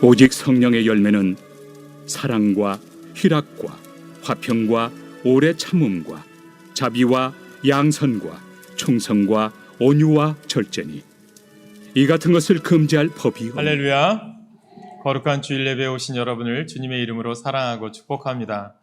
오직 성령의 열매는 사랑과 희락과 화평과 오래 참음과 자비와 양선과 충성과 온유와 절제니 이 같은 것을 금지할 법이 없느니라. 할렐루야. 거룩한 주일 예배에 오신 여러분을 주님의 이름으로 사랑하고 축복합니다.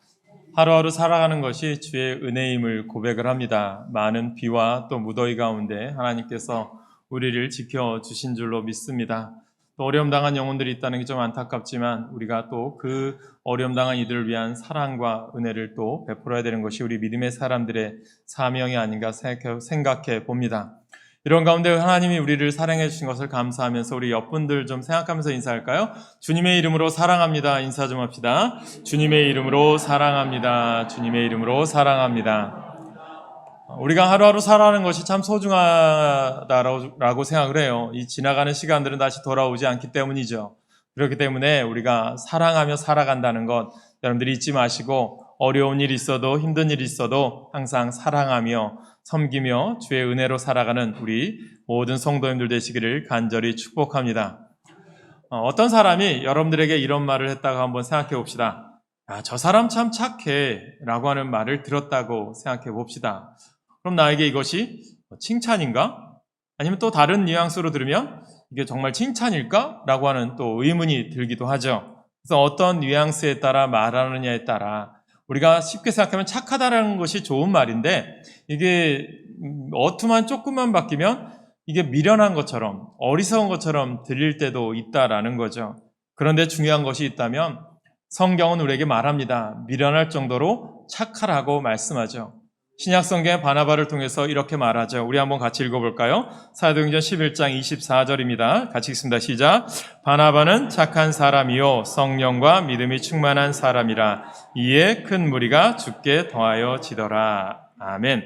하루하루 살아가는 것이 주의 은혜임을 고백을 합니다. 많은 비와 또 무더위 가운데 하나님께서 우리를 지켜주신 줄로 믿습니다. 또 어려움 당한 영혼들이 있다는 게 좀 안타깝지만 우리가 또 그 어려움 당한 이들을 위한 사랑과 은혜를 또 베풀어야 되는 것이 우리 믿음의 사람들의 사명이 아닌가 생각해 봅니다. 이런 가운데 하나님이 우리를 사랑해 주신 것을 감사하면서 우리 옆분들 좀 생각하면서 인사할까요? 주님의 이름으로 사랑합니다. 인사 좀 합시다. 주님의 이름으로 사랑합니다. 주님의 이름으로 사랑합니다. 우리가 하루하루 살아가는 것이 참 소중하다라고 생각을 해요. 이 지나가는 시간들은 다시 돌아오지 않기 때문이죠. 그렇기 때문에 우리가 사랑하며 살아간다는 것 여러분들이 잊지 마시고 어려운 일이 있어도 힘든 일이 있어도 항상 사랑하며 섬기며 주의 은혜로 살아가는 우리 모든 성도님들 되시기를 간절히 축복합니다. 어떤 사람이 여러분들에게 이런 말을 했다고 한번 생각해 봅시다. 저 사람 참 착해 라고 하는 말을 들었다고 생각해 봅시다. 그럼 나에게 이것이 칭찬인가? 아니면 또 다른 뉘앙스로 들으면 이게 정말 칭찬일까? 라고 하는 또 의문이 들기도 하죠. 그래서 어떤 뉘앙스에 따라 말하느냐에 따라 우리가 쉽게 생각하면 착하다라는 것이 좋은 말인데 이게 어투만 조금만 바뀌면 이게 미련한 것처럼 어리석은 것처럼 들릴 때도 있다라는 거죠. 그런데 중요한 것이 있다면 성경은 우리에게 말합니다. 미련할 정도로 착하라고 말씀하죠. 신약성경의 바나바를 통해서 이렇게 말하죠. 우리 한번 같이 읽어볼까요? 사도행전 11장 24절입니다. 같이 읽습니다. 시작. 바나바는 착한 사람이요 성령과 믿음이 충만한 사람이라 이에 큰 무리가 주께 더하여 지더라. 아멘.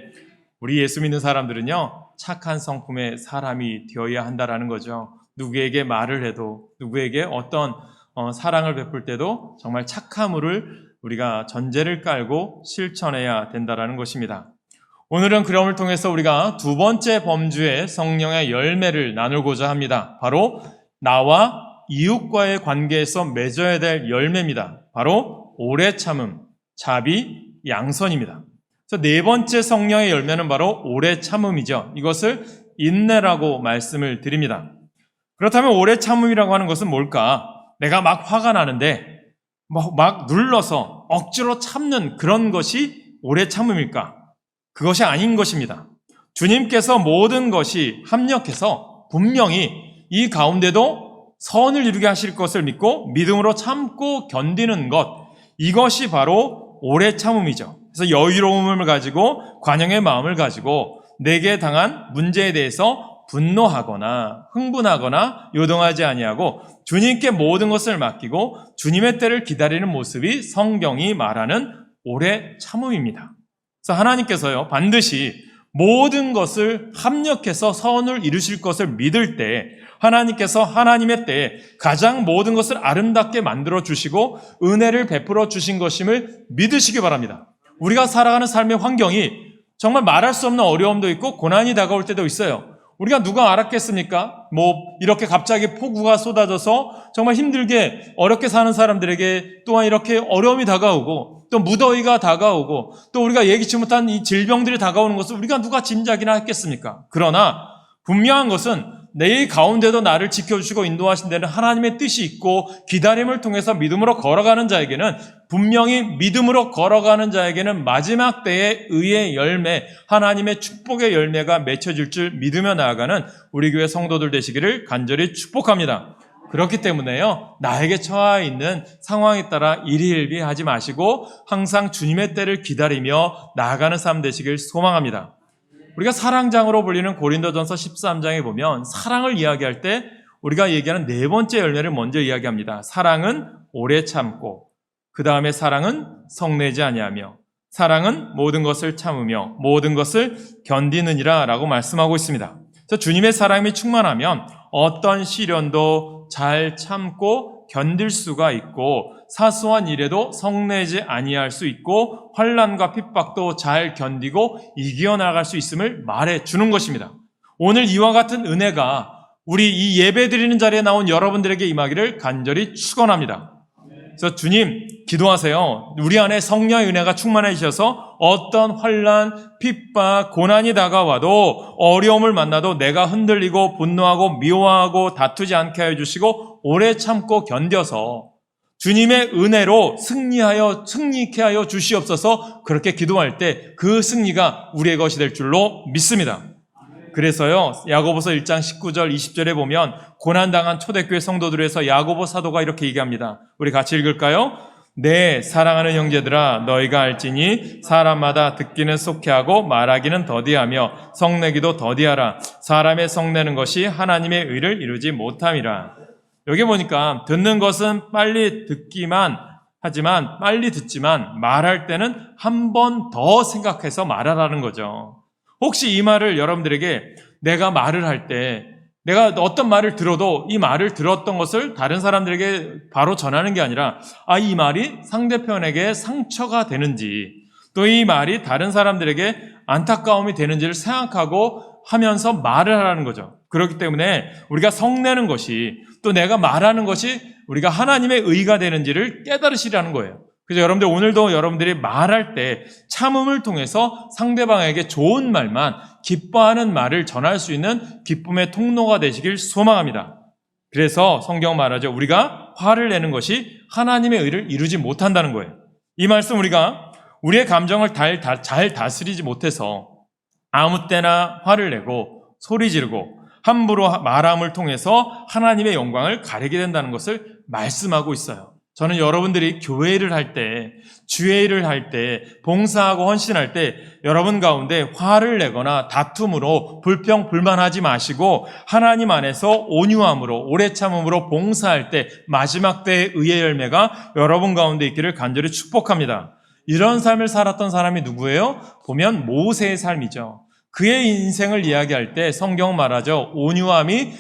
우리 예수 믿는 사람들은요 착한 성품의 사람이 되어야 한다라는 거죠. 누구에게 말을 해도 누구에게 어떤 사랑을 베풀 때도 정말 착함을 우리가 전제를 깔고 실천해야 된다는 것입니다. 오늘은 그럼을 통해서 우리가 두 번째 범주의 성령의 열매를 나누고자 합니다. 바로 나와 이웃과의 관계에서 맺어야 될 열매입니다. 바로 오래 참음, 자비, 양선입니다. 그래서 네 번째 성령의 열매는 바로 오래 참음이죠. 이것을 인내라고 말씀을 드립니다. 그렇다면 오래 참음이라고 하는 것은 뭘까? 내가 막 화가 나는데 막 눌러서 억지로 참는 그런 것이 오래 참음일까? 그것이 아닌 것입니다. 주님께서 모든 것이 합력해서 분명히 이 가운데도 선을 이루게 하실 것을 믿고 믿음으로 참고 견디는 것, 이것이 바로 오래 참음이죠. 그래서 여유로움을 가지고 관용의 마음을 가지고 내게 당한 문제에 대해서 분노하거나 흥분하거나 요동하지 아니하고 주님께 모든 것을 맡기고 주님의 때를 기다리는 모습이 성경이 말하는 오래 참음입니다. 그래서 하나님께서요 반드시 모든 것을 합력해서 선을 이루실 것을 믿을 때 하나님께서 하나님의 때에 가장 모든 것을 아름답게 만들어 주시고 은혜를 베풀어 주신 것임을 믿으시기 바랍니다. 우리가 살아가는 삶의 환경이 정말 말할 수 없는 어려움도 있고 고난이 다가올 때도 있어요. 우리가 누가 알았겠습니까? 이렇게 갑자기 폭우가 쏟아져서 정말 힘들게 어렵게 사는 사람들에게 또한 이렇게 어려움이 다가오고 또 무더위가 다가오고 또 우리가 예기치 못한 이 질병들이 다가오는 것을 우리가 누가 짐작이나 했겠습니까? 그러나 분명한 것은 내 가운데도 나를 지켜주시고 인도하신 데는 하나님의 뜻이 있고 기다림을 통해서 믿음으로 걸어가는 자에게는 분명히 믿음으로 걸어가는 자에게는 마지막 때의 의의 열매, 하나님의 축복의 열매가 맺혀질 줄 믿으며 나아가는 우리 교회 성도들 되시기를 간절히 축복합니다. 그렇기 때문에요, 나에게 처해 있는 상황에 따라 일희일비하지 마시고 항상 주님의 때를 기다리며 나아가는 삶 되시길 소망합니다. 우리가 사랑장으로 불리는 고린도전서 13장에 보면 사랑을 이야기할 때 우리가 얘기하는 네 번째 열매를 먼저 이야기합니다. 사랑은 오래 참고, 그 다음에 사랑은 성내지 아니하며, 사랑은 모든 것을 참으며 모든 것을 견디느니라 라고 말씀하고 있습니다. 그래서 주님의 사랑이 충만하면 어떤 시련도 잘 참고 견딜 수가 있고 사소한 일에도 성내지 아니할 수 있고 환난과 핍박도 잘 견디고 이겨나갈 수 있음을 말해 주는 것입니다. 오늘 이와 같은 은혜가 우리 이 예배 드리는 자리에 나온 여러분들에게 임하기를 간절히 축원합니다. 그래서 주님 기도하세요. 우리 안에 성령의 은혜가 충만해지셔서 어떤 환난, 핍박, 고난이 다가와도 어려움을 만나도 내가 흔들리고 분노하고 미워하고 다투지 않게 하여 주시고 오래 참고 견뎌서 주님의 은혜로 승리케 하여 주시옵소서. 그렇게 기도할 때 그 승리가 우리의 것이 될 줄로 믿습니다. 그래서요, 야고보서 1장 19절 20절에 보면 고난당한 초대교회 성도들에서 야고보 사도가 이렇게 얘기합니다. 우리 같이 읽을까요? 네, 사랑하는 형제들아, 너희가 알지니 사람마다 듣기는 속해하고 말하기는 더디하며 성내기도 더디하라. 사람의 성내는 것이 하나님의 의를 이루지 못함이라. 여기 보니까 듣는 것은 빨리 듣지만 말할 때는 한 번 더 생각해서 말하라는 거죠. 혹시 이 말을 여러분들에게 내가 말을 할 때 내가 어떤 말을 들어도 이 말을 들었던 것을 다른 사람들에게 바로 전하는 게 아니라 이 말이 상대편에게 상처가 되는지 또 이 말이 다른 사람들에게 안타까움이 되는지를 생각하고 하면서 말을 하라는 거죠. 그렇기 때문에 우리가 성내는 것이 또 내가 말하는 것이 우리가 하나님의 의가 되는지를 깨달으시라는 거예요. 그래서 여러분들 오늘도 여러분들이 말할 때 참음을 통해서 상대방에게 좋은 말만 기뻐하는 말을 전할 수 있는 기쁨의 통로가 되시길 소망합니다. 그래서 성경 말하죠. 우리가 화를 내는 것이 하나님의 의를 이루지 못한다는 거예요. 이 말씀 우리가 우리의 감정을 잘 다스리지 못해서 아무 때나 화를 내고 소리 지르고 함부로 말함을 통해서 하나님의 영광을 가리게 된다는 것을 말씀하고 있어요. 저는 여러분들이 교회를 할 때, 주의 일을 할 때, 봉사하고 헌신할 때 여러분 가운데 화를 내거나 다툼으로 불평, 불만하지 마시고 하나님 안에서 온유함으로, 오래 참음으로 봉사할 때 마지막 때의 의의 열매가 여러분 가운데 있기를 간절히 축복합니다. 이런 삶을 살았던 사람이 누구예요? 보면 모세의 삶이죠. 그의 인생을 이야기할 때 성경 말하죠. 온유함이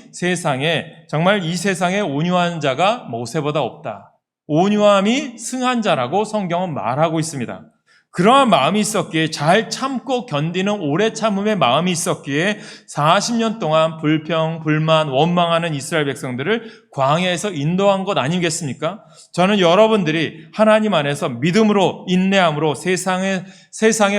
정말 이 세상에 온유한 자가 모세보다 없다. 온유함이 승한 자라고 성경은 말하고 있습니다. 그러한 마음이 있었기에 잘 참고 견디는 오래 참음의 마음이 있었기에 40년 동안 불평, 불만, 원망하는 이스라엘 백성들을 광야에서 인도한 것 아니겠습니까? 저는 여러분들이 하나님 안에서 믿음으로 인내함으로 세상에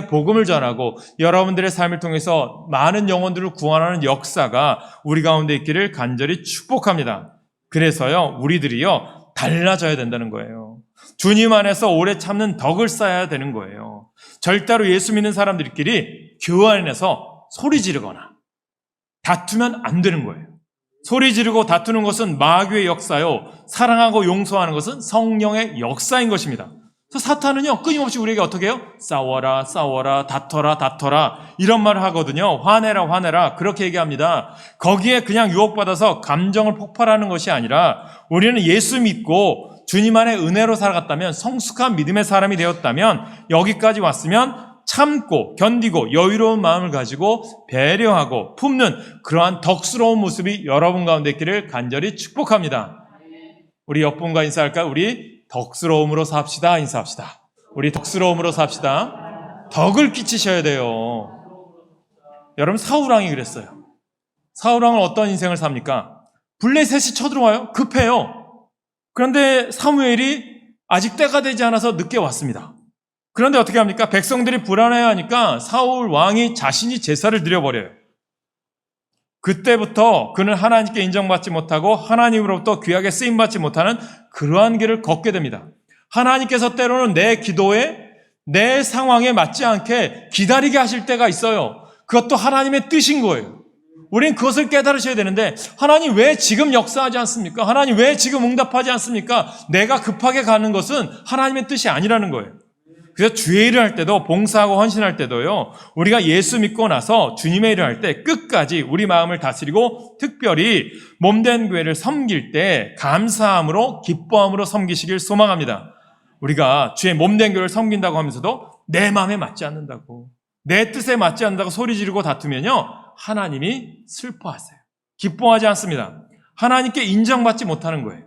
복음을 전하고 여러분들의 삶을 통해서 많은 영혼들을 구원하는 역사가 우리 가운데 있기를 간절히 축복합니다. 그래서요, 우리들이요 달라져야 된다는 거예요. 주님 안에서 오래 참는 덕을 쌓아야 되는 거예요. 절대로 예수 믿는 사람들끼리 교회 안에서 소리 지르거나 다투면 안 되는 거예요. 소리 지르고 다투는 것은 마귀의 역사요. 사랑하고 용서하는 것은 성령의 역사인 것입니다. 그래서 사탄은요 끊임없이 우리에게 어떻게 해요? 싸워라, 다퉈라 이런 말을 하거든요. 화내라 그렇게 얘기합니다. 거기에 그냥 유혹받아서 감정을 폭발하는 것이 아니라 우리는 예수 믿고 주님 안에 은혜로 살아갔다면, 성숙한 믿음의 사람이 되었다면, 여기까지 왔으면 참고 견디고 여유로운 마음을 가지고 배려하고 품는 그러한 덕스러운 모습이 여러분 가운데 있기를 간절히 축복합니다. 우리 옆분과 인사할까요? 우리 덕스러움으로 삽시다. 인사합시다. 우리 덕스러움으로 삽시다. 덕을 끼치셔야 돼요. 여러분 사울왕이 그랬어요. 사울왕은 어떤 인생을 삽니까? 블레셋이 쳐들어와요. 급해요. 그런데 사무엘이 아직 때가 되지 않아서 늦게 왔습니다. 그런데 어떻게 합니까? 백성들이 불안해하니까 사울 왕이 자신이 제사를 드려버려요. 그때부터 그는 하나님께 인정받지 못하고 하나님으로부터 귀하게 쓰임받지 못하는 그러한 길을 걷게 됩니다. 하나님께서 때로는 내 기도에, 내 상황에 맞지 않게 기다리게 하실 때가 있어요. 그것도 하나님의 뜻인 거예요. 우린 그것을 깨달으셔야 되는데, 하나님 왜 지금 역사하지 않습니까? 하나님 왜 지금 응답하지 않습니까? 내가 급하게 가는 것은 하나님의 뜻이 아니라는 거예요. 그래서 주의 일을 할 때도, 봉사하고 헌신할 때도요, 우리가 예수 믿고 나서 주님의 일을 할 때 끝까지 우리 마음을 다스리고 특별히 몸된 교회를 섬길 때 감사함으로, 기뻐함으로 섬기시길 소망합니다. 우리가 주의 몸된 교회를 섬긴다고 하면서도 내 마음에 맞지 않는다고, 내 뜻에 맞지 않는다고 소리 지르고 다투면요, 하나님이 슬퍼하세요. 기뻐하지 않습니다. 하나님께 인정받지 못하는 거예요.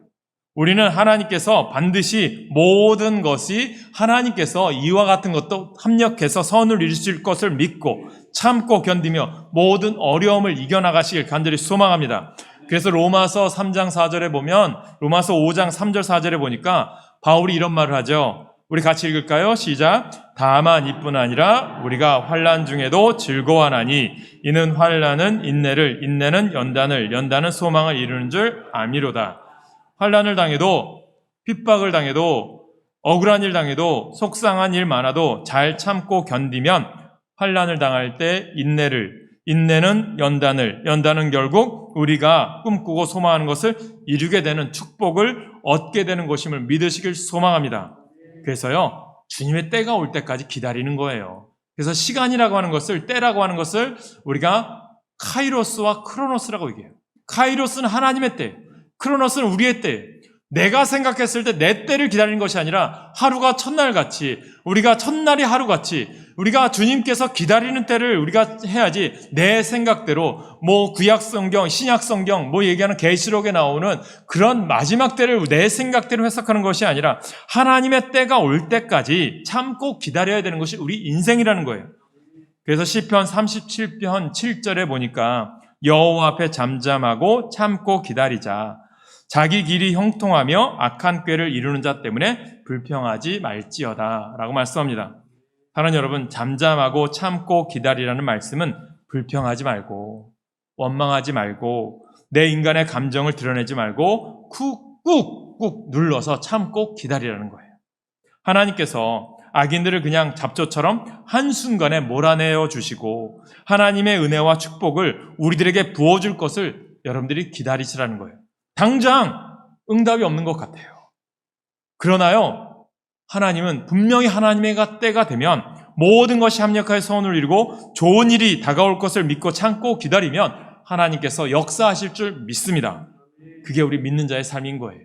우리는 하나님께서 반드시 모든 것이 하나님께서 이와 같은 것도 합력해서 선을 이루실 것을 믿고 참고 견디며 모든 어려움을 이겨나가시길 간절히 소망합니다. 그래서 로마서 3장 4절에 보면, 로마서 5장 3절 4절에 보니까 바울이 이런 말을 하죠. 우리 같이 읽을까요? 시작. 다만 이뿐 아니라 우리가 환난 중에도 즐거워하나니 이는 환난은 인내를, 인내는 연단을, 연단은 소망을 이루는 줄 아미로다. 환난을 당해도, 핍박을 당해도, 억울한 일 당해도, 속상한 일 많아도 잘 참고 견디면 환난을 당할 때 인내를, 인내는 연단을, 연단은 결국 우리가 꿈꾸고 소망하는 것을 이루게 되는 축복을 얻게 되는 것임을 믿으시길 소망합니다. 그래서요, 주님의 때가 올 때까지 기다리는 거예요. 그래서 시간이라고 하는 것을, 때라고 하는 것을 우리가 카이로스와 크로노스라고 얘기해요. 카이로스는 하나님의 때, 크로노스는 우리의 때. 내가 생각했을 때 내 때를 기다리는 것이 아니라 하루가 첫날같이, 우리가 첫날이 하루같이, 우리가 주님께서 기다리는 때를 우리가 해야지, 내 생각대로 구약 성경, 신약 성경 얘기하는 계시록에 나오는 그런 마지막 때를 내 생각대로 해석하는 것이 아니라 하나님의 때가 올 때까지 참고 기다려야 되는 것이 우리 인생이라는 거예요. 그래서 시편 37편 7절에 보니까 여호와 앞에 잠잠하고 참고 기다리자. 자기 길이 형통하며 악한 꾀를 이루는 자 때문에 불평하지 말지어다 라고 말씀합니다. 사랑하는 여러분, 잠잠하고 참고 기다리라는 말씀은 불평하지 말고, 원망하지 말고, 내 인간의 감정을 드러내지 말고 꾹꾹 눌러서 참고 기다리라는 거예요. 하나님께서 악인들을 그냥 잡초처럼 한순간에 몰아내어 주시고 하나님의 은혜와 축복을 우리들에게 부어줄 것을 여러분들이 기다리시라는 거예요. 당장 응답이 없는 것 같아요. 그러나요, 하나님은 분명히 하나님의 때가 되면 모든 것이 합력하여 소원을 이루고 좋은 일이 다가올 것을 믿고 참고 기다리면 하나님께서 역사하실 줄 믿습니다. 그게 우리 믿는 자의 삶인 거예요.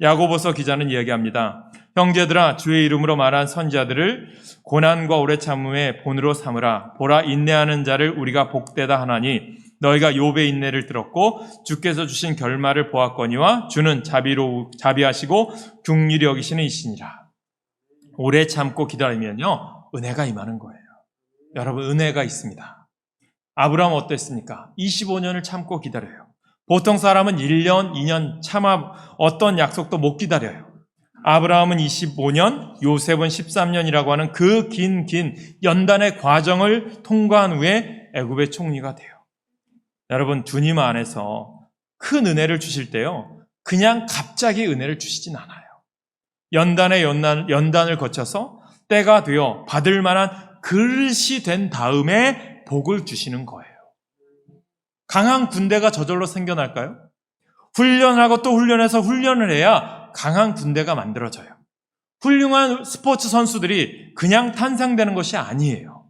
야고보서 기자는 이야기합니다. 형제들아, 주의 이름으로 말한 선지자들을 고난과 오래 참음의 본으로 삼으라. 보라, 인내하는 자를 우리가 복되다 하나니 너희가 욥의 인내를 들었고 주께서 주신 결말을 보았거니와 주는 자비하시고 긍휼히 여기시는 이시니라. 오래 참고 기다리면요, 은혜가 임하는 거예요. 여러분, 은혜가 있습니다. 아브라함 어땠습니까? 25년을 참고 기다려요. 보통 사람은 1년, 2년 참아 어떤 약속도 못 기다려요. 아브라함은 25년, 요셉은 13년이라고 하는 그 긴 연단의 과정을 통과한 후에 애굽의 총리가 돼요. 여러분, 주님 안에서 큰 은혜를 주실 때요, 그냥 갑자기 은혜를 주시진 않아요. 연단을 거쳐서 때가 되어 받을 만한 그릇이 된 다음에 복을 주시는 거예요. 강한 군대가 저절로 생겨날까요? 훈련하고 또 훈련해서 훈련을 해야 강한 군대가 만들어져요. 훌륭한 스포츠 선수들이 그냥 탄생되는 것이 아니에요.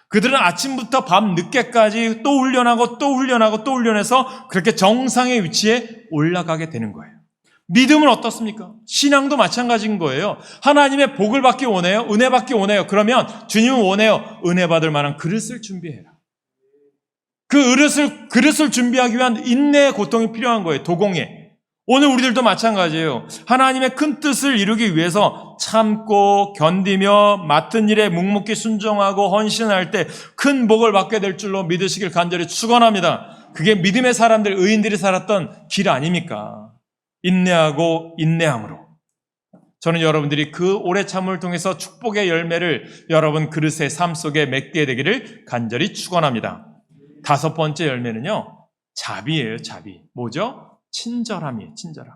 그들은 아침부터 밤 늦게까지 또 훈련하고 또 훈련하고 또 훈련해서 그렇게 정상의 위치에 올라가게 되는 거예요. 믿음은 어떻습니까? 신앙도 마찬가지인 거예요. 하나님의 복을 받기 원해요? 은혜 받기 원해요? 그러면 주님은 원해요. 은혜 받을 만한 그릇을 준비해라. 그 그릇을 준비하기 위한 인내의 고통이 필요한 거예요. 도공에. 오늘 우리들도 마찬가지예요. 하나님의 큰 뜻을 이루기 위해서 참고 견디며 맡은 일에 묵묵히 순종하고 헌신할 때 큰 복을 받게 될 줄로 믿으시길 간절히 축원합니다. 그게 믿음의 사람들, 의인들이 살았던 길 아닙니까? 인내하고 인내함으로. 저는 여러분들이 그 오래 참음을 통해서 축복의 열매를 여러분 그릇의 삶 속에 맺게 되기를 간절히 축원합니다. 5번째 열매는요, 자비예요. 자비. 뭐죠? 친절함이에요. 친절함.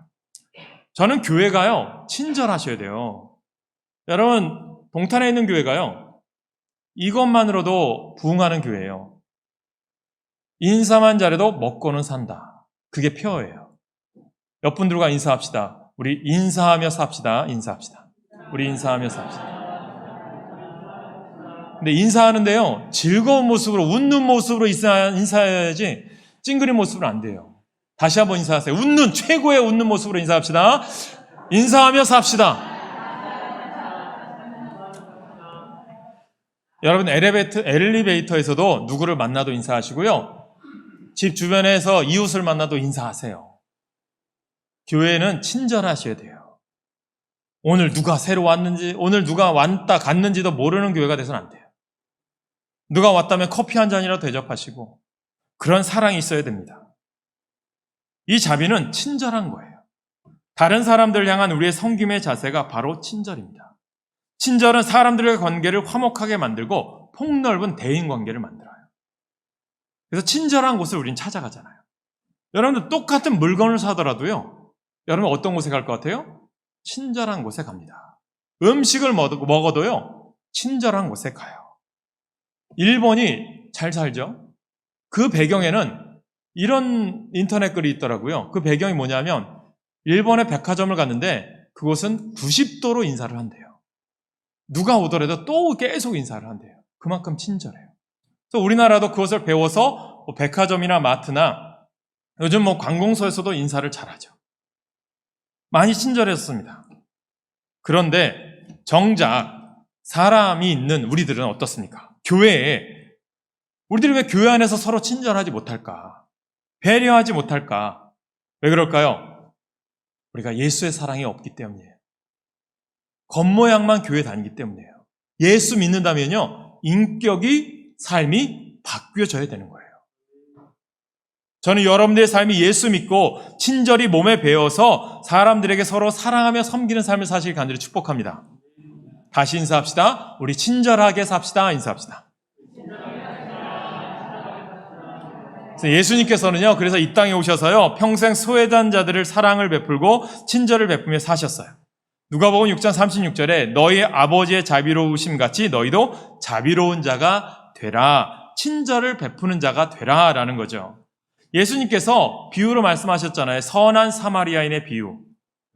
저는 교회가요, 친절하셔야 돼요. 여러분, 동탄에 있는 교회가요, 이것만으로도 부흥하는 교회예요. 인사만 잘해도 먹고는 산다. 그게 표어예요. 옆 분들과 인사합시다. 우리 인사하며 삽시다. 인사합시다. 우리 인사하며 삽시다. 근데 인사하는데요, 즐거운 모습으로, 웃는 모습으로 인사해야지 찡그린 모습으로 안 돼요. 다시 한번 인사하세요. 최고의 웃는 모습으로 인사합시다. 인사하며 삽시다. 여러분, 엘리베이터에서도 누구를 만나도 인사하시고요. 집 주변에서 이웃을 만나도 인사하세요. 교회는 친절하셔야 돼요. 오늘 누가 새로 왔는지, 오늘 누가 왔다 갔는지도 모르는 교회가 돼서는 안 돼요. 누가 왔다면 커피 한 잔이라도 대접하시고 그런 사랑이 있어야 됩니다. 이 자비는 친절한 거예요. 다른 사람들 향한 우리의 섬김의 자세가 바로 친절입니다. 친절은 사람들의 관계를 화목하게 만들고 폭넓은 대인관계를 만들어요. 그래서 친절한 곳을 우린 찾아가잖아요. 여러분들 똑같은 물건을 사더라도요, 여러분 어떤 곳에 갈 것 같아요? 친절한 곳에 갑니다. 음식을 먹어도요, 친절한 곳에 가요. 일본이 잘 살죠? 그 배경에는 이런 인터넷 글이 있더라고요. 그 배경이 뭐냐면 일본의 백화점을 갔는데 그곳은 90도로 인사를 한대요. 누가 오더라도 또 계속 인사를 한대요. 그만큼 친절해요. 그래서 우리나라도 그것을 배워서 백화점이나 마트나 요즘 관공서에서도 인사를 잘하죠. 많이 친절했습니다. 그런데 정작 사람이 있는 우리들은 어떻습니까? 교회에 우리들이 왜 교회 안에서 서로 친절하지 못할까? 배려하지 못할까? 왜 그럴까요? 우리가 예수의 사랑이 없기 때문이에요. 겉모양만 교회 다니기 때문이에요. 예수 믿는다면요, 인격이, 삶이 바뀌어져야 되는 거예요. 저는 여러분들의 삶이 예수 믿고 친절히 몸에 배어서 사람들에게 서로 사랑하며 섬기는 삶을 사실 간절히 축복합니다. 다시 인사합시다. 우리 친절하게 삽시다. 인사합시다. 예수님께서는요, 그래서 이 땅에 오셔서요, 평생 소외된 자들을 사랑을 베풀고 친절을 베푸며 사셨어요. 누가복음 6장 36절에 너희 아버지의 자비로우심 같이 너희도 자비로운 자가 되라. 친절을 베푸는 자가 되라. 라는 거죠. 예수님께서 비유로 말씀하셨잖아요. 선한 사마리아인의 비유.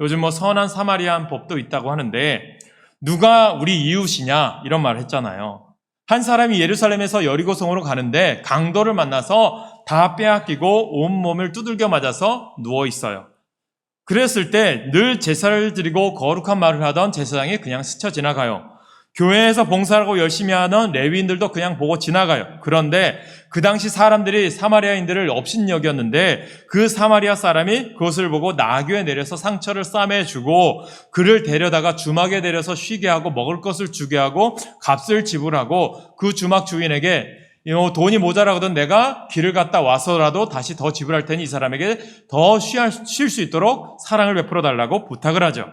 요즘 선한 사마리아인 법도 있다고 하는데 누가 우리 이웃이냐 이런 말을 했잖아요. 한 사람이 예루살렘에서 여리고성으로 가는데 강도를 만나서 다 빼앗기고 온몸을 두들겨 맞아서 누워 있어요. 그랬을 때 늘 제사를 드리고 거룩한 말을 하던 제사장이 그냥 스쳐 지나가요. 교회에서 봉사하고 열심히 하는 레위인들도 그냥 보고 지나가요. 그런데 그 당시 사람들이 사마리아인들을 업신여겼는데 그 사마리아 사람이 그것을 보고 나귀에 내려서 상처를 싸매주고 그를 데려다가 주막에 내려서 쉬게 하고 먹을 것을 주게 하고 값을 지불하고 그 주막 주인에게 돈이 모자라거든 내가 길을 갔다 와서라도 다시 더 지불할 테니 이 사람에게 더 쉴 수 있도록 사랑을 베풀어 달라고 부탁을 하죠.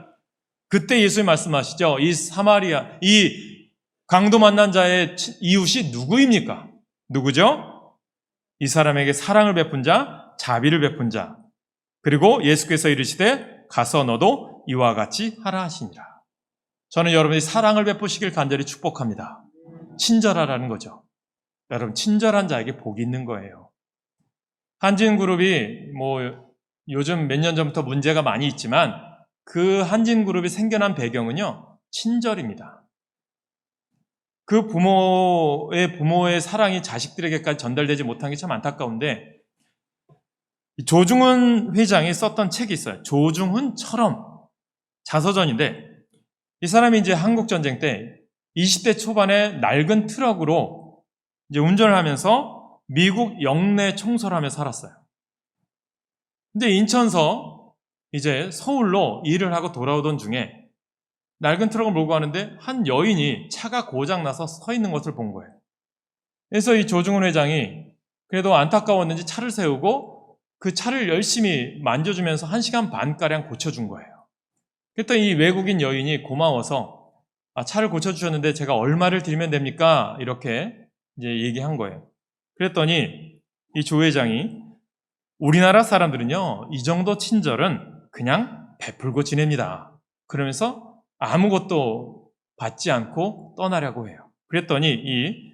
그때 예수님 말씀하시죠. 이 강도 만난 자의 이웃이 누구입니까? 누구죠? 이 사람에게 사랑을 베푼 자, 자비를 베푼 자. 그리고 예수께서 이르시되 가서 너도 이와 같이 하라 하시니라. 저는 여러분이 사랑을 베푸시길 간절히 축복합니다. 친절하라는 거죠. 여러분 친절한 자에게 복이 있는 거예요. 한진그룹이 요즘 몇 년 전부터 문제가 많이 있지만 그 한진그룹이 생겨난 배경은요, 친절입니다. 그 부모의 사랑이 자식들에게까지 전달되지 못한 게 참 안타까운데, 조중훈 회장이 썼던 책이 있어요. 조중훈처럼 자서전인데, 이 사람이 이제 한국전쟁 때 20대 초반에 낡은 트럭으로 이제 운전을 하면서 미국 영내 청소를 하며 살았어요. 근데 인천서 이제 서울로 일을 하고 돌아오던 중에 낡은 트럭을 몰고 가는데 한 여인이 차가 고장나서 서 있는 것을 본 거예요. 그래서 이 조중훈 회장이 그래도 안타까웠는지 차를 세우고 그 차를 열심히 만져주면서 1시간 반가량 고쳐준 거예요. 그랬더니 이 외국인 여인이 고마워서 차를 고쳐주셨는데 제가 얼마를 드리면 됩니까? 이렇게 이제 얘기한 거예요. 그랬더니 이 조 회장이 우리나라 사람들은요, 이 정도 친절은 그냥 베풀고 지냅니다. 그러면서 아무것도 받지 않고 떠나려고 해요. 그랬더니 이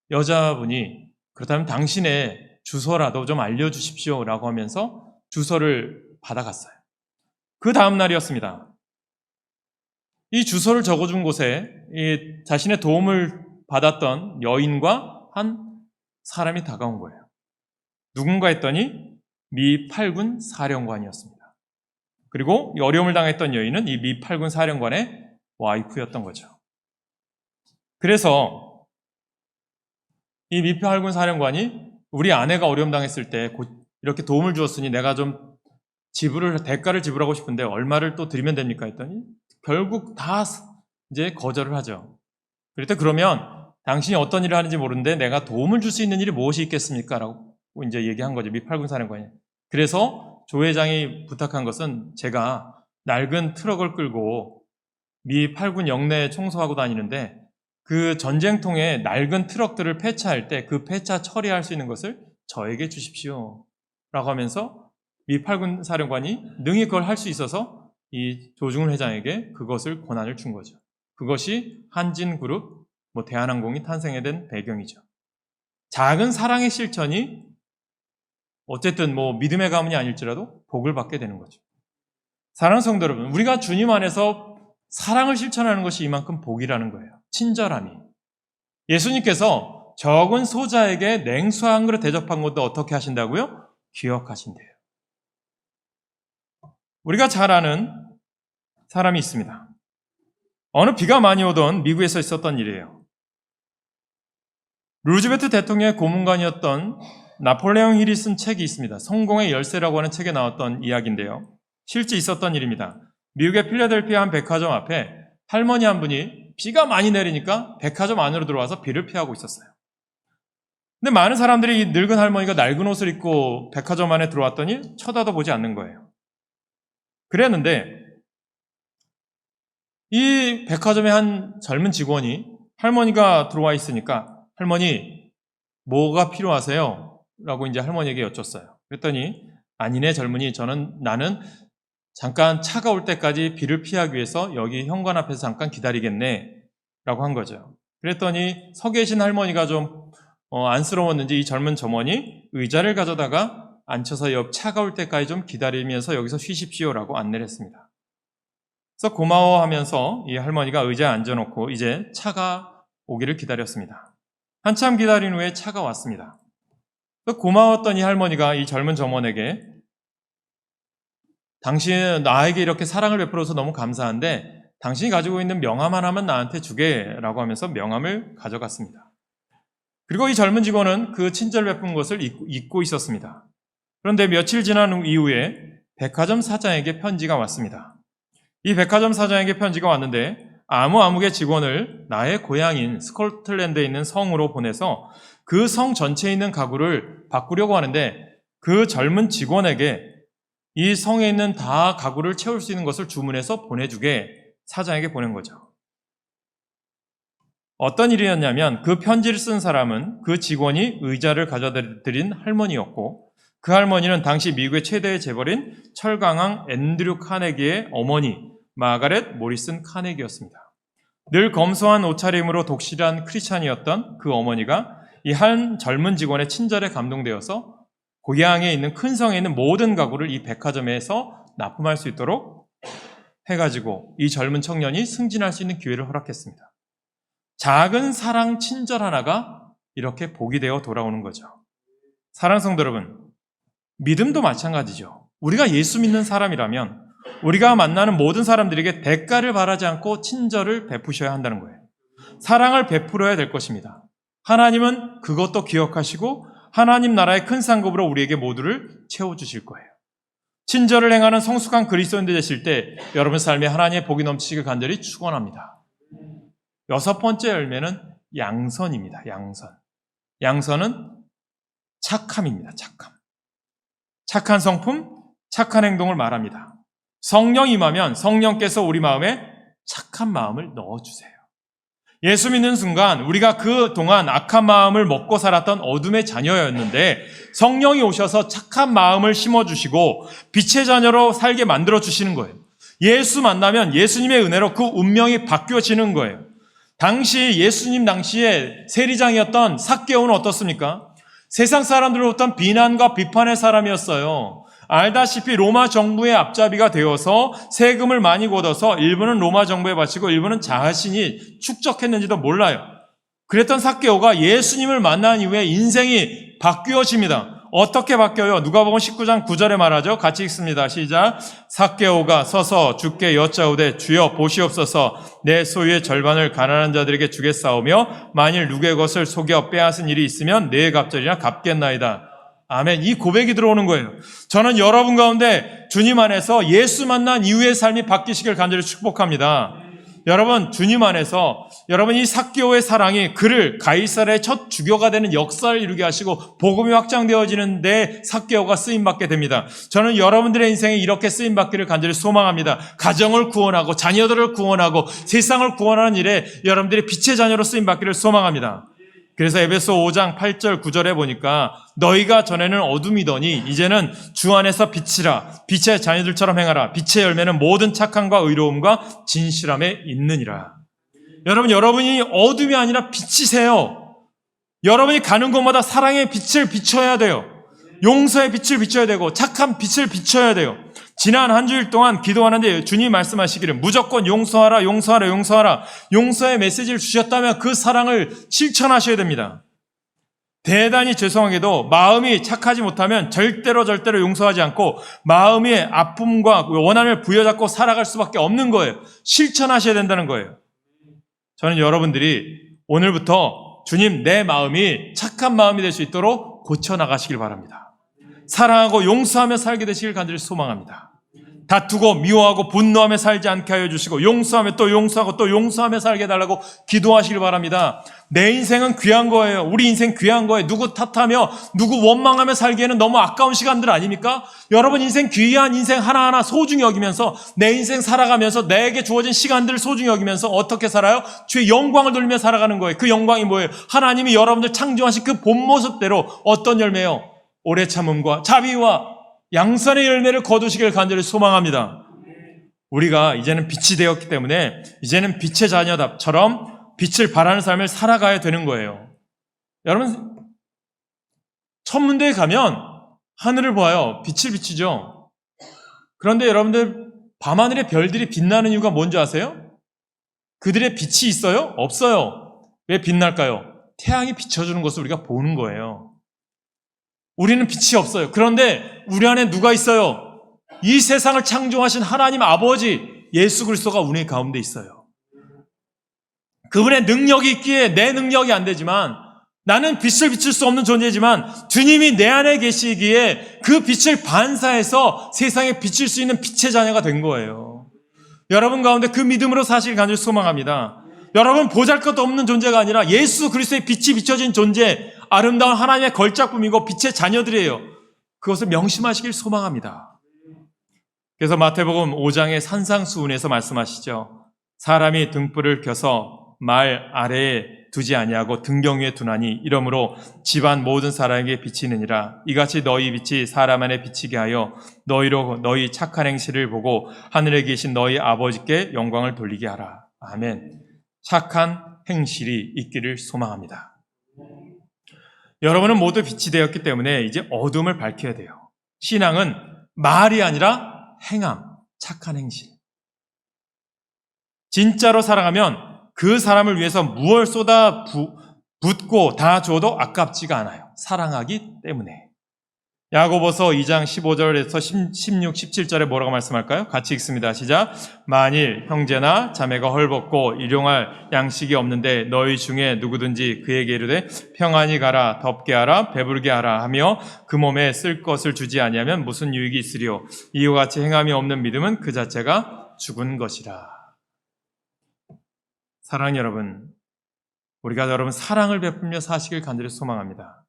여자분이 그렇다면 당신의 주소라도 좀 알려주십시오 라고 하면서 주소를 받아갔어요. 그 다음 날이었습니다. 이 주소를 적어준 곳에 이 자신의 도움을 받았던 여인과 한 사람이 다가온 거예요. 누군가 했더니 미 8군 사령관이었습니다. 그리고 이 어려움을 당했던 여인은 이 미 8군 사령관의 와이프였던 거죠. 그래서 이 미 8군 사령관이 우리 아내가 어려움 당했을 때 이렇게 도움을 주었으니 내가 좀 대가를 지불하고 싶은데 얼마를 또 드리면 됩니까? 했더니 결국 다 이제 거절을 하죠. 그럴 때 그러면 당신이 어떤 일을 하는지 모르는데 내가 도움을 줄 수 있는 일이 무엇이 있겠습니까? 라고 이제 얘기한 거죠. 미 8군 사령관이. 그래서 조 회장이 부탁한 것은 제가 낡은 트럭을 끌고 미 8군 영내에 청소하고 다니는데 그 전쟁통에 낡은 트럭들을 폐차할 때 그 폐차 처리할 수 있는 것을 저에게 주십시오 라고 하면서 미 8군 사령관이 능히 그걸 할 수 있어서 이 조중훈 회장에게 그것을 권한을 준 거죠. 그것이 한진그룹, 대한항공이 탄생에 된 배경이죠. 작은 사랑의 실천이 어쨌든 믿음의 가문이 아닐지라도 복을 받게 되는 거죠. 사랑하는 성도 여러분, 우리가 주님 안에서 사랑을 실천하는 것이 이만큼 복이라는 거예요. 친절함이. 예수님께서 적은 소자에게 냉수 한 그릇 대접한 것도 어떻게 하신다고요? 기억하신대요. 우리가 잘 아는 사람이 있습니다. 어느 비가 많이 오던 미국에서 있었던 일이에요. 루즈벨트 대통령의 고문관이었던 나폴레옹 힐이 쓴 책이 있습니다. 성공의 열쇠라고 하는 책에 나왔던 이야기인데요. 실제 있었던 일입니다. 미국의 필라델피아 한 백화점 앞에 할머니 한 분이 비가 많이 내리니까 백화점 안으로 들어와서 비를 피하고 있었어요. 근데 많은 사람들이 이 늙은 할머니가 낡은 옷을 입고 백화점 안에 들어왔더니 쳐다도 보지 않는 거예요. 그랬는데 이 백화점의 한 젊은 직원이 할머니가 들어와 있으니까 할머니 뭐가 필요하세요? 라고 이제 할머니에게 여쭸어요. 그랬더니 아니네 젊은이 나는 잠깐 차가 올 때까지 비를 피하기 위해서 여기 현관 앞에서 잠깐 기다리겠네 라고 한 거죠. 그랬더니 서 계신 할머니가 좀 안쓰러웠는지 이 젊은 점원이 의자를 가져다가 앉혀서 옆 차가 올 때까지 좀 기다리면서 여기서 쉬십시오라고 안내를 했습니다. 그래서 고마워하면서 이 할머니가 의자에 앉아놓고 이제 차가 오기를 기다렸습니다. 한참 기다린 후에 차가 왔습니다. 고마웠던 이 할머니가 이 젊은 점원에게 당신 나에게 이렇게 사랑을 베풀어서 너무 감사한데 당신이 가지고 있는 명함 하나만 나한테 주게라고 하면서 명함을 가져갔습니다. 그리고 이 젊은 직원은 그 친절 베푼 것을 잊고 있었습니다. 그런데 며칠 지난 이후에 백화점 사장에게 편지가 왔습니다. 이 백화점 사장에게 편지가 왔는데 아무개 직원을 나의 고향인 스코틀랜드에 있는 성으로 보내서 그 성 전체에 있는 가구를 바꾸려고 하는데 그 젊은 직원에게 이 성에 있는 다 가구를 채울 수 있는 것을 주문해서 보내주게 사장에게 보낸 거죠. 어떤 일이었냐면 그 편지를 쓴 사람은 그 직원이 의자를 가져다 드린 할머니였고 그 할머니는 당시 미국의 최대의 재벌인 철강왕 앤드류 카네기의 어머니 마가렛 모리슨 카네기였습니다. 늘 검소한 옷차림으로 독실한 크리스찬이었던 그 어머니가 이 한 젊은 직원의 친절에 감동되어서 고향에 있는 큰 성에 있는 모든 가구를 이 백화점에서 납품할 수 있도록 해가지고 이 젊은 청년이 승진할 수 있는 기회를 허락했습니다. 작은 사랑 친절 하나가 이렇게 복이 되어 돌아오는 거죠. 사랑하는 성도 여러분, 믿음도 마찬가지죠. 우리가 예수 믿는 사람이라면 우리가 만나는 모든 사람들에게 대가를 바라지 않고 친절을 베푸셔야 한다는 거예요. 사랑을 베풀어야 될 것입니다. 하나님은 그것도 기억하시고 하나님 나라의 큰 상급으로 우리에게 모두를 채워주실 거예요. 친절을 행하는 성숙한 그리스도인들 되실 때 여러분 삶에 하나님의 복이 넘치기를 간절히 축원합니다. 6번째 열매는 양선입니다. 양선은 착함입니다. 착한 성품, 착한 행동을 말합니다. 성령 임하면 성령께서 우리 마음에 착한 마음을 넣어주세요. 예수 믿는 순간 우리가 그동안 악한 마음을 먹고 살았던 어둠의 자녀였는데 성령이 오셔서 착한 마음을 심어주시고 빛의 자녀로 살게 만들어주시는 거예요. 예수 만나면 예수님의 은혜로 그 운명이 바뀌어지는 거예요. 예수님 당시에 세리장이었던 삭개오는 어떻습니까? 세상 사람들로부터 비난과 비판의 사람이었어요. 알다시피 로마 정부의 앞잡이가 되어서 세금을 많이 걷어서 일부는 로마 정부에 바치고 일부는 자신이 축적했는지도 몰라요. 그랬던 삭개오가 예수님을 만난 이후에 인생이 바뀌어집니다. 어떻게 바뀌어요? 누가복음 19장 9절에 말하죠. 같이 읽습니다. 시작. 삭개오가 서서 주께 여짜오되 주여 보시옵소서 내 소유의 절반을 가난한 자들에게 주겠사오며 만일 누구의 것을 속여 빼앗은 일이 있으면 내 갑절이나 갚겠나이다. 아멘. 이 고백이 들어오는 거예요. 저는 여러분 가운데 주님 안에서 예수 만난 이후의 삶이 바뀌시길 간절히 축복합니다. 여러분, 주님 안에서 여러분 이 삭개오의 사랑이 그를 가이사랴의 첫 주교가 되는 역사를 이루게 하시고 복음이 확장되어지는 데 삭개오가 쓰임받게 됩니다. 저는 여러분들의 인생에 이렇게 쓰임받기를 간절히 소망합니다. 가정을 구원하고 자녀들을 구원하고 세상을 구원하는 일에 여러분들이 빛의 자녀로 쓰임받기를 소망합니다. 그래서 에베소 5장 8절 9절에 보니까 너희가 전에는 어둠이더니 이제는 주 안에서 빛이라. 빛의 자녀들처럼 행하라. 빛의 열매는 모든 착함과 의로움과 진실함에 있느니라. 여러분, 여러분이 어둠이 아니라 빛이세요. 여러분이 가는 곳마다 사랑의 빛을 비춰야 돼요. 용서의 빛을 비춰야 되고 착한 빛을 비춰야 돼요. 지난 한 주일 동안 기도하는데 주님 말씀하시기를 무조건 용서하라, 용서하라, 용서하라. 용서의 메시지를 주셨다면 그 사랑을 실천하셔야 됩니다. 대단히 죄송하게도 마음이 착하지 못하면 절대로 용서하지 않고 마음의 아픔과 원한을 부여잡고 살아갈 수밖에 없는 거예요. 실천하셔야 된다는 거예요. 저는 여러분들이 오늘부터 주님 내 마음이 착한 마음이 될 수 있도록 고쳐나가시길 바랍니다. 사랑하고 용서하며 살게 되시길 간절히 소망합니다. 다투고 미워하고 분노하며 살지 않게 하여 주시고 용서하며 또 용서하고 또 용서하며 살게 해달라고 기도하시길 바랍니다. 내 인생은 귀한 거예요. 우리 인생 귀한 거예요. 누구 탓하며 누구 원망하며 살기에는 너무 아까운 시간들 아닙니까? 여러분 인생 귀한 인생 하나하나 소중히 여기면서 내 인생 살아가면서 내게 주어진 시간들을 소중히 여기면서 어떻게 살아요? 주의 영광을 돌리며 살아가는 거예요. 그 영광이 뭐예요? 하나님이 여러분들 창조하신 그 본 모습대로 어떤 열매요? 오래 참음과 자비와 양선의 열매를 거두시길 간절히 소망합니다. 우리가 이제는 빛이 되었기 때문에 이제는 빛의 자녀답처럼 빛을 발하는 삶을 살아가야 되는 거예요. 여러분, 천문대에 가면 하늘을 보아요. 빛을 비추죠. 그런데 여러분들 밤하늘의 별들이 빛나는 이유가 뭔지 아세요? 그들의 빛이 있어요? 없어요. 왜 빛날까요? 태양이 비춰주는 것을 우리가 보는 거예요. 우리는 빛이 없어요. 그런데 우리 안에 누가 있어요? 이 세상을 창조하신 하나님 아버지 예수 그리스도가 우리 가운데 있어요. 그분의 능력이 있기에 내 능력이 안 되지만 나는 빛을 비출 수 없는 존재지만 주님이 내 안에 계시기에 그 빛을 반사해서 세상에 비칠 수 있는 빛의 자녀가 된 거예요. 여러분 가운데 그 믿음으로 사실 간절히 소망합니다. 여러분 보잘것도 없는 존재가 아니라 예수 그리스도의 빛이 비춰진 존재, 아름다운 하나님의 걸작품이고 빛의 자녀들이에요. 그것을 명심하시길 소망합니다. 그래서 마태복음 5장의 산상수훈에서 말씀하시죠. 사람이 등불을 켜서 말 아래에 두지 아니하고 등경 위에 두나니 이러므로 집안 모든 사람에게 비치느니라. 이같이 너희 빛이 사람 안에 비치게 하여 너희로 너희 착한 행실을 보고 하늘에 계신 너희 아버지께 영광을 돌리게 하라. 아멘. 착한 행실이 있기를 소망합니다. 여러분은 모두 빛이 되었기 때문에 이제 어둠을 밝혀야 돼요. 신앙은 말이 아니라 행함, 착한 행실. 진짜로 살아가면 그 사람을 위해서 무엇을 붓고 다 줘도 아깝지가 않아요. 사랑하기 때문에. 야고보서 2장 15절에서 16, 17절에 뭐라고 말씀할까요? 같이 읽습니다. 시작. 만일 형제나 자매가 헐벗고 일용할 양식이 없는데 너희 중에 누구든지 그에게 이르되 평안히 가라, 덥게 하라, 배부르게 하라 하며 그 몸에 쓸 것을 주지 아니하면 무슨 유익이 있으리요? 이와 같이 행함이 없는 믿음은 그 자체가 죽은 것이라. 사랑하는 여러분, 우리가 여러분 사랑을 베풀며 사시길 간절히 소망합니다.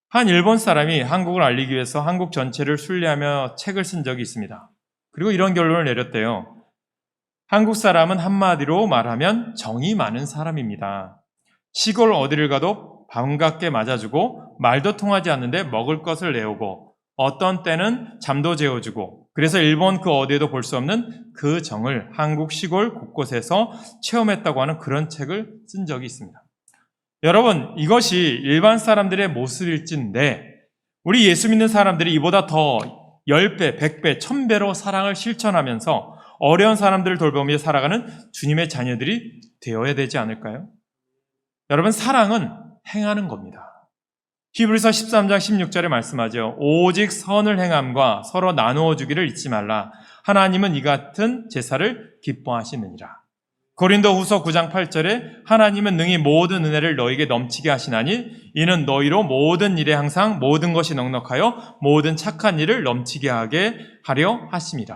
한 일본 사람이 한국을 알리기 위해서 한국 전체를 순례하며 책을 쓴 적이 있습니다. 그리고 이런 결론을 내렸대요. 한국 사람은 한마디로 말하면 정이 많은 사람입니다. 시골 어디를 가도 반갑게 맞아주고 말도 통하지 않는데 먹을 것을 내오고 어떤 때는 잠도 재워주고 그래서 일본 그 어디에도 볼 수 없는 그 정을 한국 시골 곳곳에서 체험했다고 하는 그런 책을 쓴 적이 있습니다. 여러분, 이것이 일반 사람들의 모습일진데 우리 예수 믿는 사람들이 이보다 더 10배, 100배, 1000배로 사랑을 실천하면서 어려운 사람들을 돌보며 살아가는 주님의 자녀들이 되어야 되지 않을까요? 여러분, 사랑은 행하는 겁니다. 히브리서 13장 16절에 말씀하죠. 오직 선을 행함과 서로 나누어 주기를 잊지 말라. 하나님은 이 같은 제사를 기뻐하시느니라. 고린도후서 9장 8절에 하나님은 능히 모든 은혜를 너에게 넘치게 하시나니 이는 너희로 모든 일에 항상 모든 것이 넉넉하여 모든 착한 일을 넘치게 하게 하려 하심이라.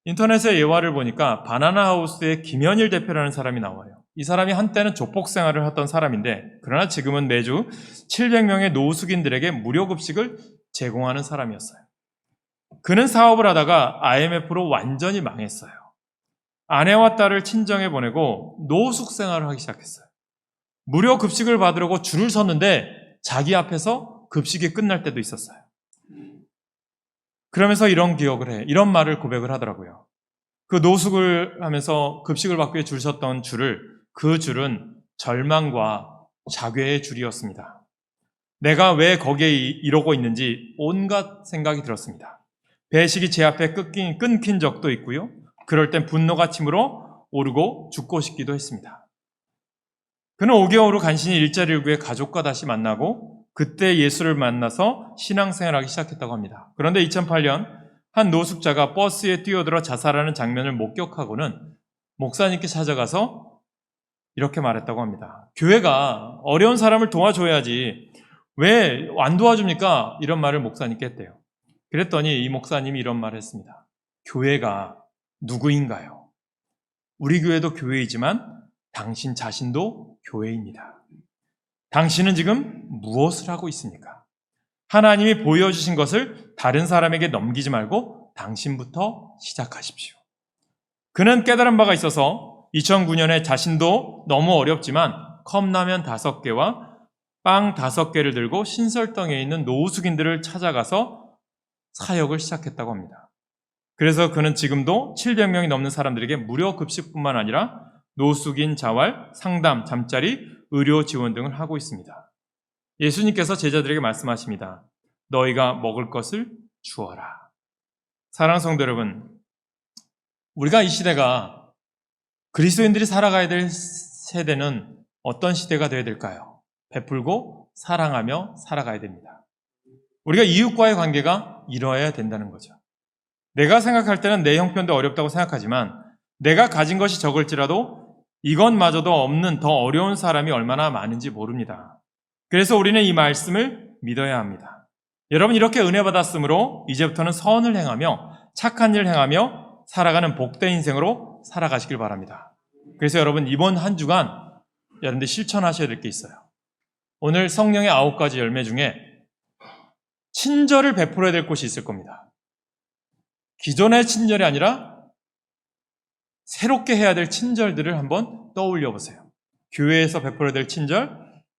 인터넷의 예화를 보니까 바나나 하우스의 김현일 대표라는 사람이 나와요. 이 사람이 한때는 조폭 생활을 하던 사람인데 그러나 지금은 매주 700명의 노숙인들에게 무료 급식을 제공하는 사람이었어요. 그는 사업을 하다가 IMF로 완전히 망했어요. 아내와 딸을 친정에 보내고 노숙 생활을 하기 시작했어요. 무료 급식을 받으려고 줄을 섰는데 자기 앞에서 급식이 끝날 때도 있었어요. 그러면서 이런 말을 고백을 하더라고요. 그 노숙을 하면서 급식을 받기 위해 줄 섰던 그 줄은 절망과 자괴의 줄이었습니다. 내가 왜 거기에 이러고 있는지 온갖 생각이 들었습니다. 배식이 제 앞에 끊긴 적도 있고요. 그럴 땐 분노가 치밀어 오르고 죽고 싶기도 했습니다. 그는 5개월 후 간신히 일자리를 구해 가족과 다시 만나고 그때 예수를 만나서 신앙생활을 하기 시작했다고 합니다. 그런데 2008년 한 노숙자가 버스에 뛰어들어 자살하는 장면을 목격하고는 목사님께 찾아가서 이렇게 말했다고 합니다. 교회가 어려운 사람을 도와줘야지 왜 안 도와줍니까? 이런 말을 목사님께 했대요. 그랬더니 이 목사님이 이런 말을 했습니다. 교회가 누구인가요? 우리 교회도 교회이지만 당신 자신도 교회입니다. 당신은 지금 무엇을 하고 있습니까? 하나님이 보여주신 것을 다른 사람에게 넘기지 말고 당신부터 시작하십시오. 그는 깨달은 바가 있어서 2009년에 자신도 너무 어렵지만 컵라면 5개와 빵 5개를 들고 신설동에 있는 노숙인들을 찾아가서 사역을 시작했다고 합니다. 그래서 그는 지금도 700명이 넘는 사람들에게 무료 급식뿐만 아니라 노숙인 자활, 상담, 잠자리, 의료 지원 등을 하고 있습니다. 예수님께서 제자들에게 말씀하십니다. 너희가 먹을 것을 주어라. 사랑하는 성도 여러분, 우리가 이 시대가 그리스도인들이 살아가야 될 세대는 어떤 시대가 되어야 될까요? 베풀고 사랑하며 살아가야 됩니다. 우리가 이웃과의 관계가 이루어야 된다는 거죠. 내가 생각할 때는 내 형편도 어렵다고 생각하지만 내가 가진 것이 적을지라도 이것마저도 없는 더 어려운 사람이 얼마나 많은지 모릅니다. 그래서 우리는 이 말씀을 믿어야 합니다. 여러분, 이렇게 은혜 받았으므로 이제부터는 선을 행하며 착한 일을 행하며 살아가는 복된 인생으로 살아가시길 바랍니다. 그래서 여러분, 이번 한 주간 여러분들 실천하셔야 될 게 있어요. 오늘 성령의 9가지 열매 중에 친절을 베풀어야 될 곳이 있을 겁니다. 기존의 친절이 아니라 새롭게 해야 될 친절들을 한번 떠올려 보세요. 교회에서 베풀어야 될 친절,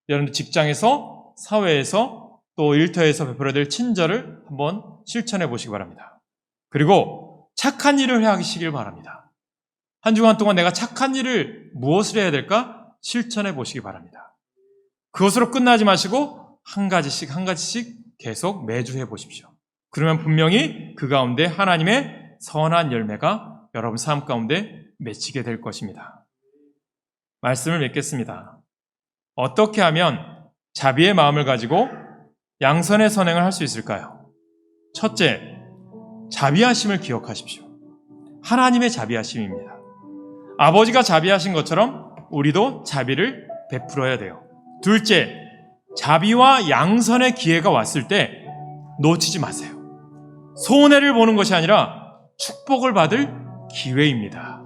여러분들 직장에서, 사회에서, 또 일터에서 베풀어야 될 친절을 한번 실천해 보시기 바랍니다. 그리고 착한 일을 하시길 바랍니다. 한 주간 동안 내가 착한 일을 무엇을 해야 될까? 실천해 보시기 바랍니다. 그것으로 끝나지 마시고 한 가지씩 계속 매주 해보십시오. 그러면 분명히 그 가운데 하나님의 선한 열매가 여러분 삶 가운데 맺히게 될 것입니다. 말씀을 맺겠습니다. 어떻게 하면 자비의 마음을 가지고 양선의 선행을 할 수 있을까요? 첫째, 자비하심을 기억하십시오. 하나님의 자비하심입니다. 아버지가 자비하신 것처럼 우리도 자비를 베풀어야 돼요. 둘째, 자비와 양선의 기회가 왔을 때 놓치지 마세요. 손해를 보는 것이 아니라 축복을 받을 기회입니다.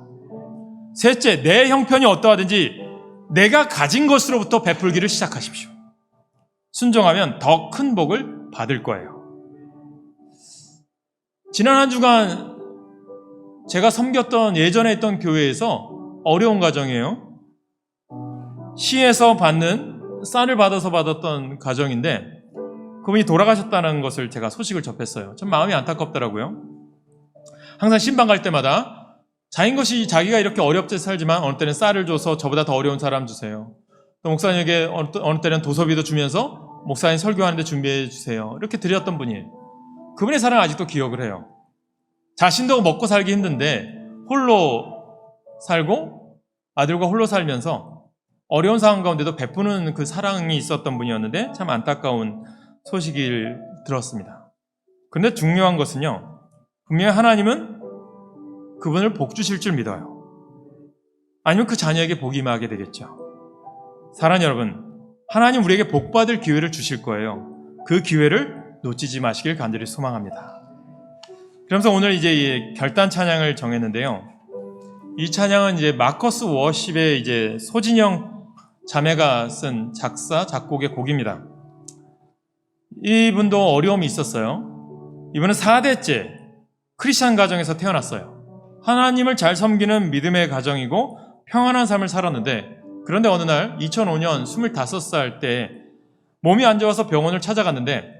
셋째, 내 형편이 어떠하든지 내가 가진 것으로부터 베풀기를 시작하십시오. 순종하면 더 큰 복을 받을 거예요. 지난 한 주간 제가 섬겼던 예전에 있던 교회에서 어려운 가정이에요. 시에서 받는 쌀을 받아서 받았던 가정인데 그분이 돌아가셨다는 것을 제가 소식을 접했어요. 참 마음이 안타깝더라고요. 항상 신방 갈 때마다 자기가 이렇게 어렵게 살지만 어느 때는 쌀을 줘서 저보다 더 어려운 사람 주세요. 또 목사님에게 어느 때는 도서비도 주면서 목사님 설교하는데 준비해 주세요. 이렇게 드렸던 분이에요. 그분의 사랑을 아직도 기억을 해요. 자신도 먹고 살기 힘든데 홀로 살고 아들과 홀로 살면서 어려운 상황 가운데도 베푸는 그 사랑이 있었던 분이었는데 참 안타까운 소식을 들었습니다. 그런데 중요한 것은요, 분명히 하나님은 그분을 복 주실 줄 믿어요. 아니면 그 자녀에게 복이 임하게 되겠죠. 사랑하는 여러분, 하나님 우리에게 복 받을 기회를 주실 거예요. 그 기회를 놓치지 마시길 간절히 소망합니다. 그러면서 오늘 이제 이 결단 찬양을 정했는데요. 이 찬양은 이제 마커스 워십의 이제 소진영 자매가 쓴 작사, 작곡의 곡입니다. 이분도 어려움이 있었어요. 이분은 4대째 크리스찬 가정에서 태어났어요. 하나님을 잘 섬기는 믿음의 가정이고 평안한 삶을 살았는데, 그런데 어느 날 2005년 25살 때 몸이 안 좋아서 병원을 찾아갔는데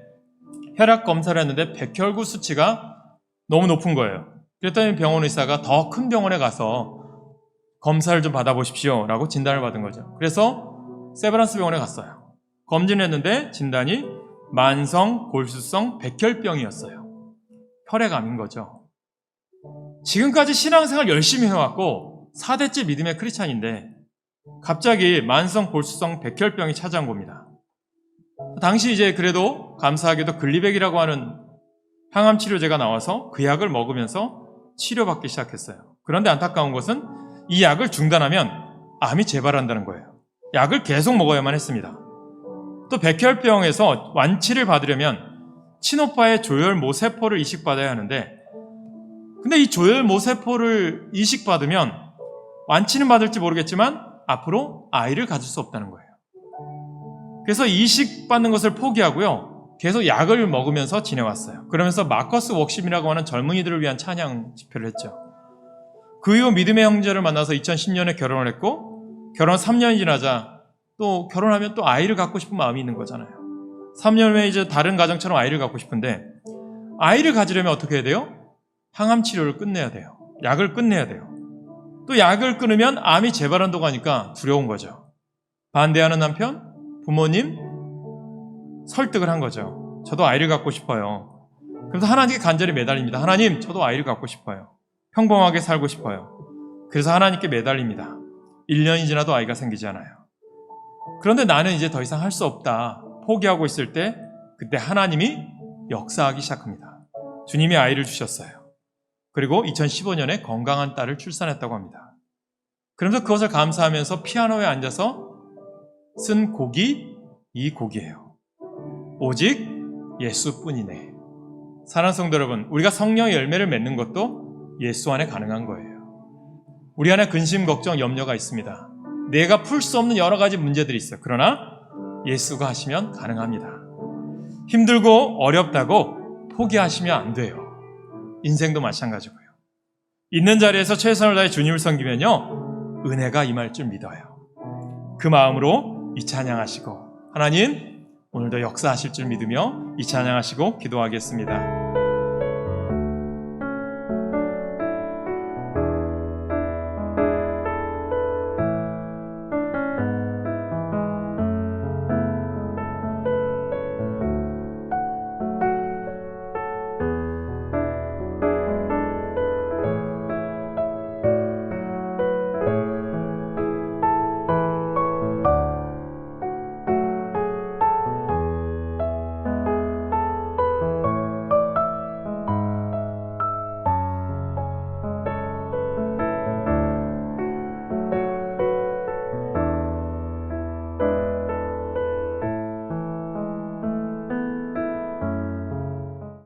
혈압 검사를 했는데 백혈구 수치가 너무 높은 거예요. 그랬더니 병원 의사가 더 큰 병원에 가서 검사를 좀 받아보십시오 라고 진단을 받은 거죠. 그래서 세브란스 병원에 갔어요. 검진했는데 진단이 만성 골수성 백혈병이었어요. 혈액암인 거죠. 지금까지 신앙생활 열심히 해왔고 4대째 믿음의 크리스찬인데 갑자기 만성 골수성 백혈병이 찾아온 겁니다. 당시 이제 그래도 감사하게도 글리백이라고 하는 항암 치료제가 나와서 그 약을 먹으면서 치료받기 시작했어요. 그런데 안타까운 것은 이 약을 중단하면 암이 재발한다는 거예요. 약을 계속 먹어야만 했습니다. 또 백혈병에서 완치를 받으려면 친오빠의 조혈모세포를 이식받아야 하는데, 근데 이 조혈모세포를 이식받으면 완치는 받을지 모르겠지만 앞으로 아이를 가질 수 없다는 거예요. 그래서 이식받는 것을 포기하고요, 계속 약을 먹으면서 지내왔어요. 그러면서 마커스 워십이라고 하는 젊은이들을 위한 찬양 집회를 했죠. 그 이후 믿음의 형제를 만나서 2010년에 결혼을 했고, 결혼 3년이 지나자 또 결혼하면 또 아이를 갖고 싶은 마음이 있는 거잖아요. 3년 후에 이제 다른 가정처럼 아이를 갖고 싶은데, 아이를 가지려면 어떻게 해야 돼요? 항암 치료를 끝내야 돼요. 약을 끝내야 돼요. 또 약을 끊으면 암이 재발한다고 하니까 두려운 거죠. 반대하는 남편, 부모님 설득을 한 거죠. 저도 아이를 갖고 싶어요. 그래서 하나님께 간절히 매달립니다. 하나님, 저도 아이를 갖고 싶어요. 평범하게 살고 싶어요. 그래서 하나님께 매달립니다. 1년이 지나도 아이가 생기지 않아요. 그런데 나는 이제 더 이상 할 수 없다, 포기하고 있을 때 그때 하나님이 역사하기 시작합니다. 주님이 아이를 주셨어요. 그리고 2015년에 건강한 딸을 출산했다고 합니다. 그러면서 그것을 감사하면서 피아노에 앉아서 쓴 곡이 이 곡이에요. 오직 예수뿐이네. 사랑하는 성도 여러분, 우리가 성령의 열매를 맺는 것도 예수 안에 가능한 거예요. 우리 안에 근심, 걱정, 염려가 있습니다. 내가 풀 수 없는 여러 가지 문제들이 있어요. 그러나 예수가 하시면 가능합니다. 힘들고 어렵다고 포기하시면 안 돼요. 인생도 마찬가지고요. 있는 자리에서 최선을 다해 주님을 섬기면요, 은혜가 임할 줄 믿어요. 그 마음으로 이 찬양하시고, 하나님 오늘도 역사하실 줄 믿으며 이 찬양하시고 기도하겠습니다.